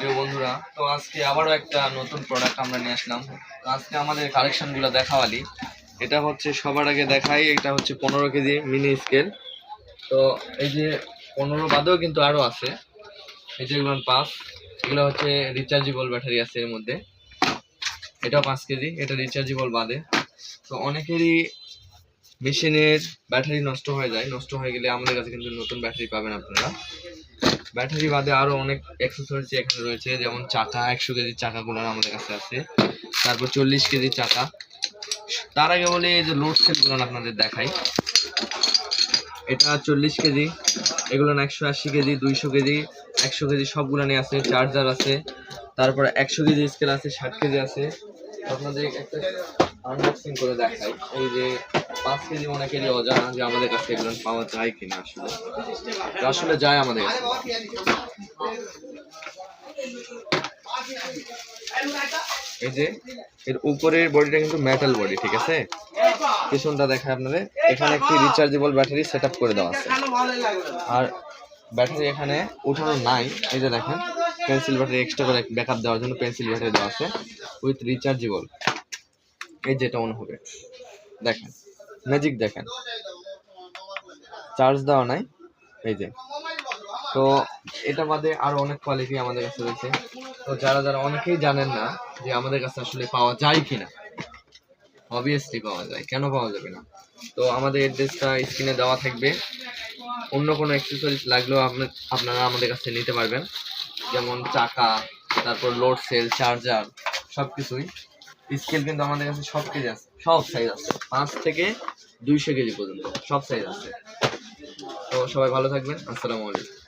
প্রিয় বন্ধুরা, তো আজকে আবারও একটা নতুন প্রোডাক্ট আমরা নিয়ে আসলাম। তো আজকে আমাদের কালেকশনগুলো দেখাওয়ালি। এটা হচ্ছে সবার আগে দেখাই, এটা হচ্ছে 15 কেজি মিনি স্কেল। তো এই যে 15 বাদেও কিন্তু আরও আছে, এই যে এগুলো 5, এগুলো হচ্ছে রিচার্জেবল ব্যাটারি আছে এর মধ্যে। এটাও 5 কেজি, এটা রিচার্জেবল বাদে। তো অনেকেরই মেশিনের ব্যাটারি নষ্ট হয়ে যায়, নষ্ট হয়ে গেলে আমাদের কাছে কিন্তু নতুন ব্যাটারি পাবেন আপনারা। ব্যাটারি বাদে আরো অনেক অ্যাক্সেসরিজ এখানে রয়েছে, যেমন চাকা 100 কেজির চাকাগুলো আমাদের কাছে আছে, তারপর 40 কেজির চাকা। তার আগে বলি এই যে লোড সেলগুলো আপনাদের দেখাই। এটা 40 কেজি, এগুলো 180 কেজি, 200 কেজি, 100 কেজি সবগুলো নিয়ে আছে। চার্জার আছে, তারপরে 100 কেজি স্কেল আছে, 60 কেজি আছে। আপনাদের একটা আনবক্সিং করে দেখাই। এই যে 5 কেজি অনেকেরই অজানা যে আমাদের কাছে এগুলো পাওয়া যায় কিনা। আসলে যায় আমাদের কাছে। এই যে এর উপরের বডিটা কিন্তু মেটাল বডি, ঠিক আছে। পিছনটা দেখায় আপনাদের, এখানে একটি রিচার্জেবল ব্যাটারি সেটআপ করে দেওয়া আছে। আর ব্যাটারি এখানে উঠানো নাই, এই যে দেখেন পেন্সিল ব্যাটারি এক্সট্রা করে ব্যাকআপ দেওয়ার জন্য পেন্সিল ব্যাটারি দেওয়া আছে উইথ রিচার্জেবল। এই যেটা অন হবে, দেখেন ম্যাজিক, দেখেন চার্জ দেওয়া নাই, এই যে। তো এটা বাদে আরো অনেক কোয়ালিটি আমাদের কাছে রয়েছে। তো যারা যারা অনেকেই জানেন না যে আমাদের কাছে আসলে পাওয়া যায় কিনা, অবভিয়াসলি পাওয়া যায়, কেন পাওয়া যাবে না। তো আমাদের অ্যাড্রেসটা স্ক্রিনে দেওয়া থাকবে। অন্য কোনো অ্যাক্সেসরিজ লাগলেও আপনারা আমাদের কাছে নিতে পারবেন, যেমন চাকা, তারপর লোড সেল, চার্জার, সব কিছুই। স্কেল কিন্তু আমাদের কাছে সব কেজি আছে, সব সাইজ আছে, 5 থেকে 200 কেজি পর্যন্ত সব সাইজ আছে। তো সবাই ভালো থাকবেন, আসসালামু আলাইকুম।